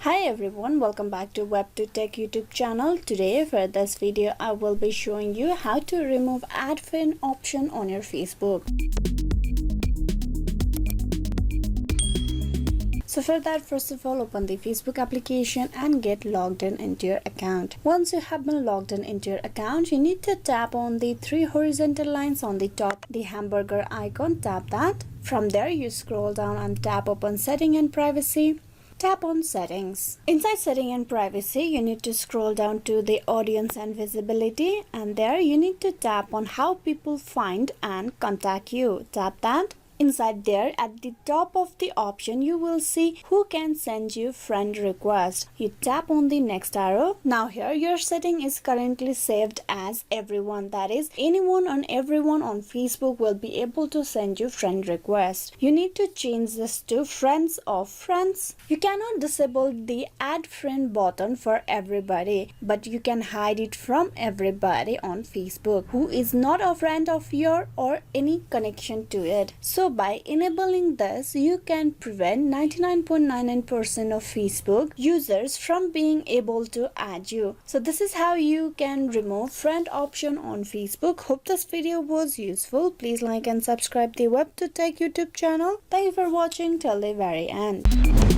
Hi everyone, welcome back to WebToTech YouTube channel. Today for this video I will be showing you how to remove ad friend option on your Facebook. So for that, first of all, open the Facebook application and get logged in into your account. Once you have been logged in into your account, you need to tap on the three horizontal lines on the top, the hamburger icon. Tap that. From there you scroll down and tap open setting and privacy. Tap on settings. Inside setting and privacy, you need to scroll down to the audience and visibility, and there you need to tap on how people find and contact you. Tap that. Inside there, at the top of the option, you will see who can send you friend request. You tap on the next arrow. Now here your setting is currently saved as everyone. That is, anyone and everyone on Facebook will be able to send you friend request. You need to change this to friends of friends. You cannot disable the add friend button for everybody, but you can hide it from everybody on Facebook who is not a friend of yours or any connection to it. So by enabling this, you can prevent 99.99% of Facebook users from being able to add you. So this is how you can remove friend option on Facebook. Hope this video was useful. Please like and subscribe the WebToTech YouTube channel. Thank you for watching till the very end.